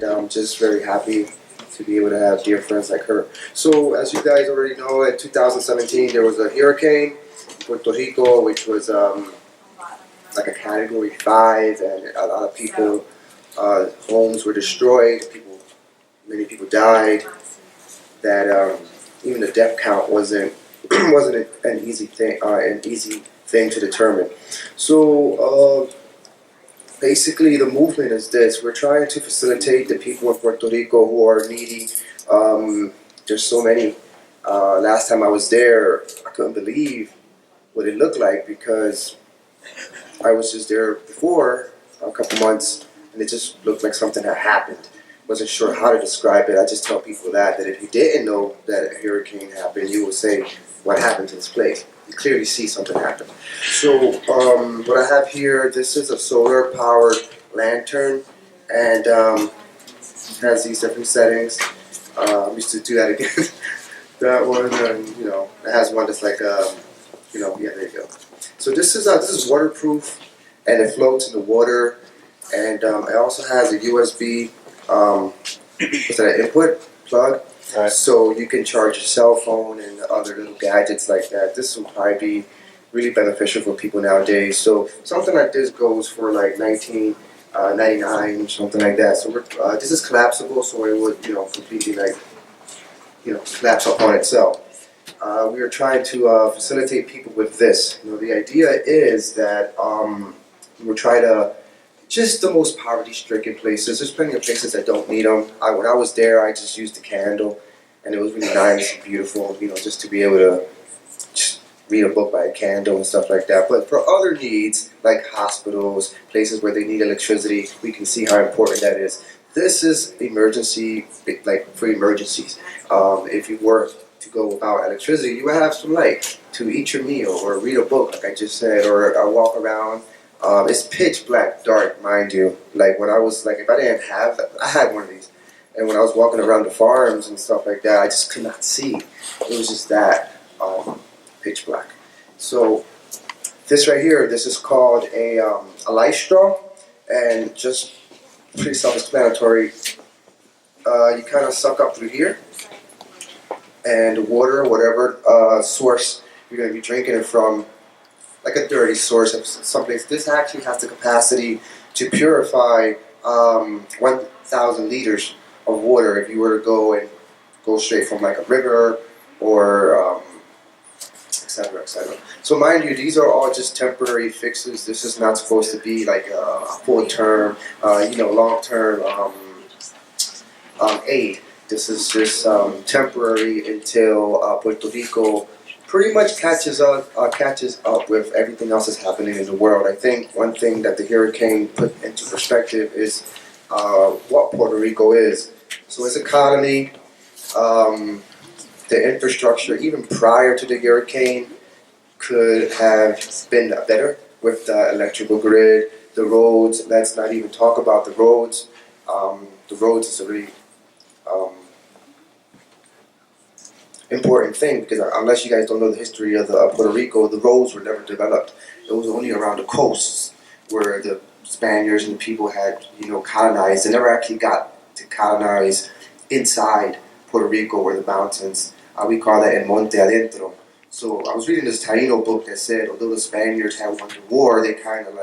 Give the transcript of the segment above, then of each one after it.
and I'm just very happy to be able to have dear friends like her. So as you guys already know, in 2017 there was a hurricane in Puerto Rico, which was like a Category 5, and a lot of people, homes were destroyed. Many people died. That even the death count wasn't an easy thing to determine. So basically, the movement is this: we're trying to facilitate the people of Puerto Rico who are needy. There's so many. Last time I was there, I couldn't believe what it looked like because I was just there before a couple months, and it just looked like something had happened. Wasn't sure how to describe it. I just tell people that if you didn't know that a hurricane happened, you would say, "What happened to this place?" You clearly see something happen. So what I have here, this is a solar-powered lantern, and has these different settings. I used to do that again. That one, and it has one that's like yeah, there you go. So this is waterproof, and it floats in the water, and it also has a USB. What's that, an input plug? Right. So you can charge your cell phone and other little gadgets like that. This will probably be really beneficial for people nowadays. So something like this goes for like $19.99 or something like that. So this is collapsible, so it would completely collapse up on itself. We are trying to facilitate people with this. The idea is that we'll try to just the most poverty-stricken places. There's plenty of places that don't need them. When I was there, I just used the candle, and it was really nice and beautiful, just to be able to just read a book by a candle and stuff like that. But for other needs, like hospitals, places where they need electricity, we can see how important that is. This is emergency, like for emergencies. If you were to go without electricity, you would have some light to eat your meal or read a book, like I just said, or walk around. It's pitch black, dark, mind you. Like when I was if I didn't have, I had one of these, and when I was walking around the farms and stuff like that, I just could not see. It was just that pitch black. So this right here, this is called a light straw, and just pretty self-explanatory. You kind of suck up through here, and water, whatever source you're going to be drinking it from, like a dirty source of someplace. This actually has the capacity to purify 1,000 liters of water if you were to go straight from like a river or etc., etc. So mind you, these are all just temporary fixes. This is not supposed to be like a full-term, long-term aid. This is just temporary until Puerto Rico pretty much catches up with everything else that's happening in the world. I think one thing that the hurricane put into perspective is what Puerto Rico is. So its economy, the infrastructure, even prior to the hurricane, could have been better with the electrical grid, the roads. Let's not even talk about the roads. The roads is a really important thing, because unless you guys don't know the history of Puerto Rico, the roads were never developed. It was only around the coasts where the Spaniards and the people had colonized. They never actually got to colonize inside Puerto Rico or the mountains. We call that El Monte Adentro. So I was reading this Taino book that said although the Spaniards had won the war, they kind of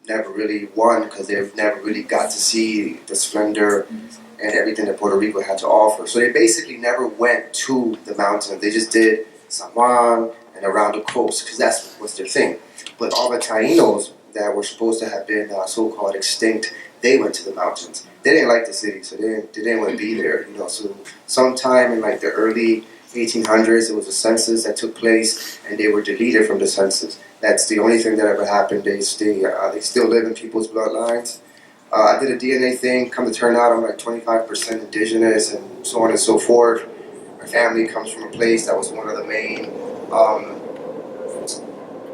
never really won, because they never really got to see the splendor and everything that Puerto Rico had to offer. So they basically never went to the mountains. They just did San Juan and around the coast, because that's what's their thing. But all the Tainos that were supposed to have been so-called extinct, they went to the mountains. They didn't like the city, so they didn't want to be there. So sometime in the early 1800s, there was a census that took place, and they were deleted from the census. That's the only thing that ever happened. They still live in people's bloodlines. I did a DNA thing. Come to turn out, I'm 25% indigenous, and so on and so forth. My family comes from a place that was one of the main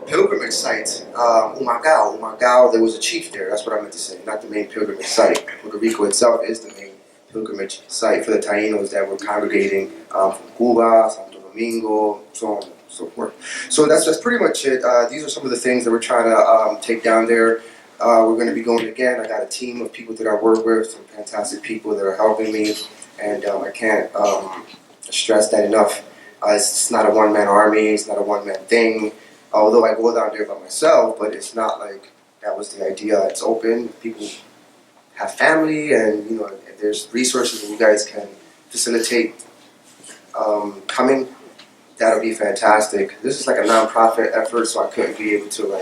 pilgrimage sites. Humacao, there was a chief there. That's what I meant to say, not the main pilgrimage site. Puerto Rico itself is the main pilgrimage site for the Tainos that were congregating from Cuba, Santo Domingo, so on and so forth. So that's pretty much it. These are some of the things that we're trying to take down there. We're going to be going again. I got a team of people that I work with, some fantastic people that are helping me, and I can't stress that enough. It's not a one-man army. It's not a one-man thing. Although I go down there by myself, but it's not like that was the idea. It's open. People have family, and if there's resources and you guys can facilitate coming, that'll be fantastic. This is like a non-profit effort, so I couldn't be able to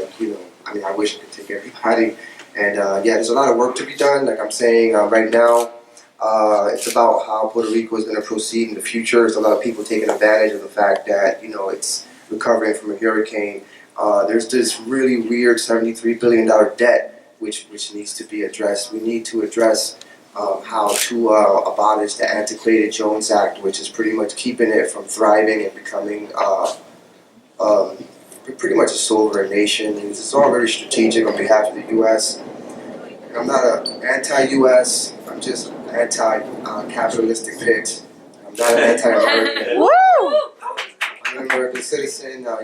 I wish I could take everybody. And yeah, there's a lot of work to be done. Like I'm saying right now, it's about how Puerto Rico is going to proceed in the future. There's a lot of people taking advantage of the fact that it's recovering from a hurricane. There's this really weird $73 billion debt which needs to be addressed. We need to address how to abolish the antiquated Jones Act, which is pretty much keeping it from thriving and becoming pretty much a sovereign nation. And it's all very strategic on behalf of the U.S. I'm not an anti-U.S. I'm just an anti-capitalistic pig. I'm not an anti-American. Woo! I'm an American citizen. I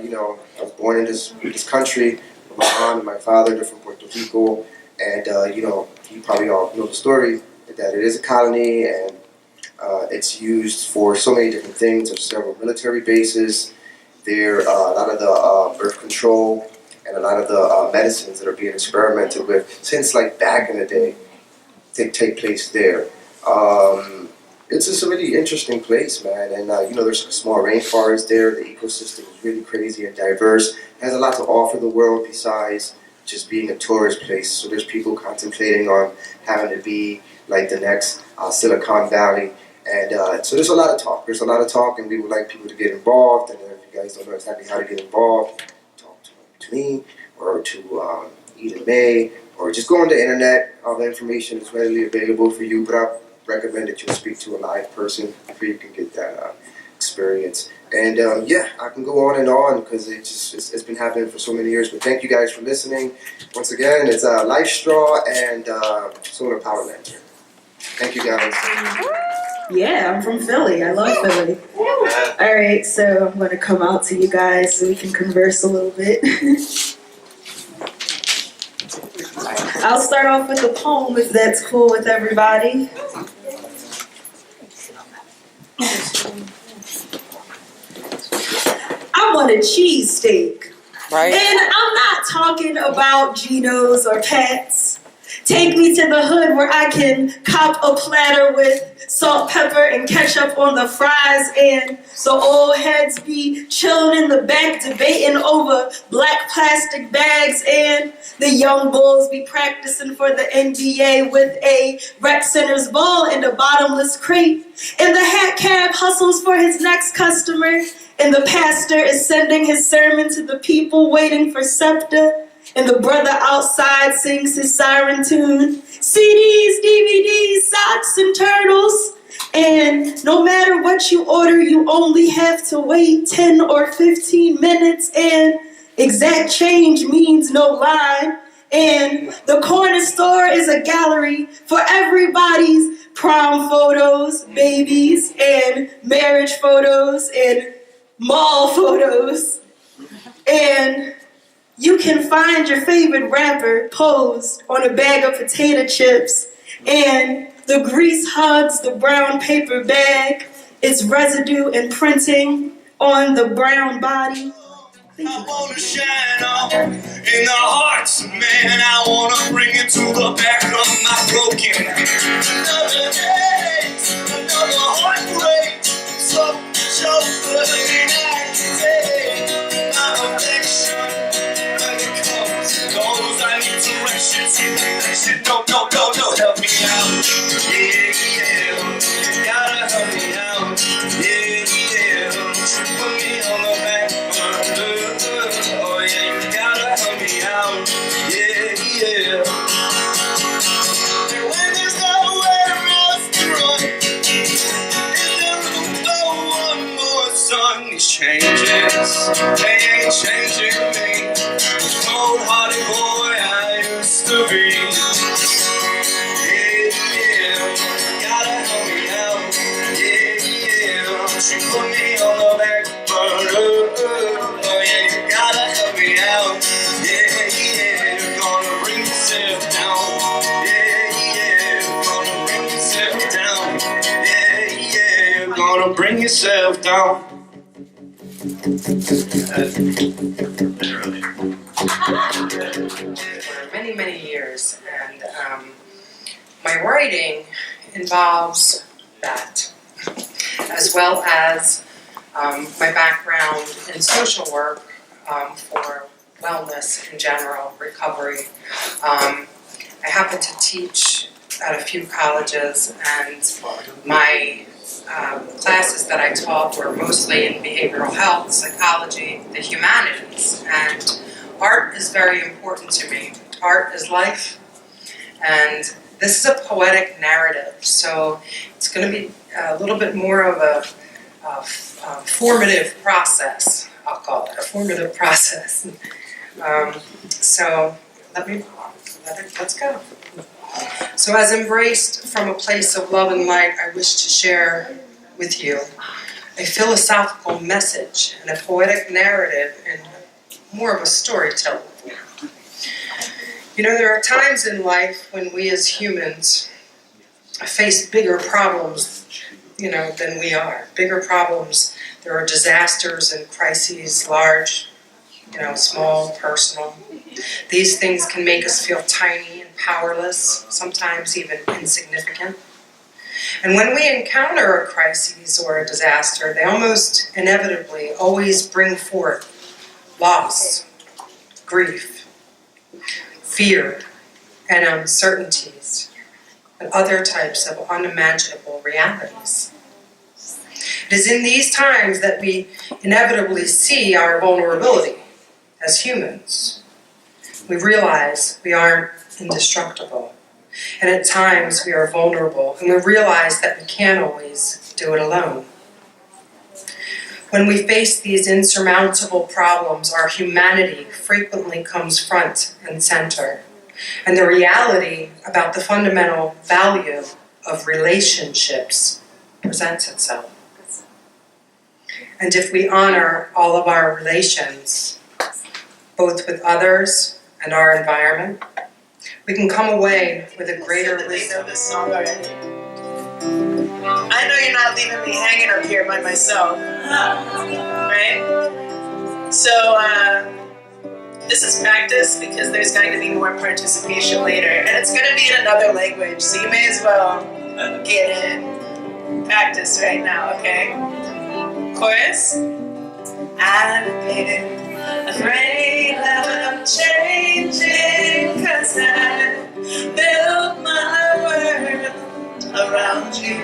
was born in this country. My mom and my father, they're from Puerto Rico, and you probably all know the story that it is a colony, and it's used for so many different things. There's several military bases. There are a lot of the birth control and a lot of the medicines that are being experimented with since like back in the day take place there. It's just a really interesting place, man, and there's a small rainforest there. The ecosystem is really crazy and diverse. It has a lot to offer the world besides just being a tourist place. So there's people contemplating on having to be like the next Silicon Valley, and so there's a lot of talk. There's a lot of talk, and we would like people to get involved. And if you guys don't know exactly how to get involved, talk to me or to Eden May, or just go on the internet. All the information is readily available for you, but I recommend that you speak to a live person before you can get that experience. And yeah, I can go on because it's been happening for so many years. But thank you guys for listening. Once again, it's Life Straw and Solar Power Lantern. Thank you guys. Yeah, I'm from Philly. I love Philly. All right, so I'm going to come out to you guys so we can converse a little bit. I'll start off with a poem if that's cool with everybody. I want a cheesesteak. Right. And I'm not talking about Geno's or Pat's. Take me to the hood where I can cop a platter with salt, pepper, and ketchup on the fries, and the old heads be chilling in the back debating over black plastic bags, and the young bulls be practicing for the NBA with a rec center's ball in the bottomless crate, and the hat cab hustles for his next customer, and the pastor is sending his sermon to the people waiting for SEPTA. And the brother outside sings his siren tune. CDs, DVDs, socks, and turtles. And no matter what you order, you only have to wait 10 or 15 minutes. And exact change means no line. And the corner store is a gallery for everybody's prom photos, babies, and marriage photos, and mall photos. And you can find your favorite rapper posed on a bag of potato chips, and the grease hugs the brown paper bag. It's residue and printing on the brown body. I wanna shine on in the hearts of man. I wanna bring it to the back of my broken. Another day, another heartbreak. So choker and I take my affection. I need direction. No, help me out. Yeah, you gotta help me out. Yeah, put me on the back burner. Oh yeah, you gotta help me out. Yeah. And when there's nowhere else to run, is there room for one more sun? These changes, they ain't changing me. Cold-hearted boy I used to be. Yeah, gotta help me out. Yeah, she put me on the back burner. Oh yeah, you gotta help me out. Yeah, you're gonna bring me gonna bring yourself down. For many, many years, and my writing involves that, as well as my background in social work for wellness in general, recovery. I happen to teach at a few colleges, and my classes that I taught were mostly in behavioral health, psychology, the humanities, and art is very important to me. Art is life, and this is a poetic narrative, so it's going to be a little bit more of a formative process, I'll call it, a formative process. So let's go. So as embraced from a place of love and light, I wish to share with you a philosophical message and a poetic narrative and more of a storytelling. You know, there are times in life when we as humans face bigger problems, than we are. Bigger problems. There are disasters and crises, large, small, personal. These things can make us feel tiny and powerless, sometimes even insignificant. And when we encounter a crisis or a disaster, they almost inevitably always bring forth loss, grief, fear, and uncertainties, and other types of unimaginable realities. It is in these times that we inevitably see our vulnerability as humans. We realize we aren't indestructible, and at times we are vulnerable, and we realize that we can't always do it alone. When we face these insurmountable problems, our humanity frequently comes front and center, and the reality about the fundamental value of relationships presents itself. And if we honor all of our relations, both with others and our environment, we can come away with a greater wisdom. They know this song already. I know you're not leaving me hanging up here by myself, right? So this is practice because there's going to be more participation later, and it's going to be in another language, so you may as well get in. Practice right now, okay? Chorus. I've been afraid of changing 'cause I built my world around you.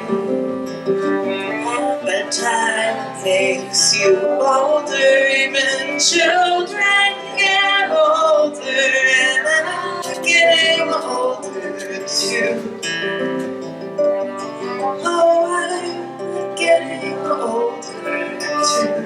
But time makes you older, even children get older, and I'm getting older too. Oh, I'm getting older too.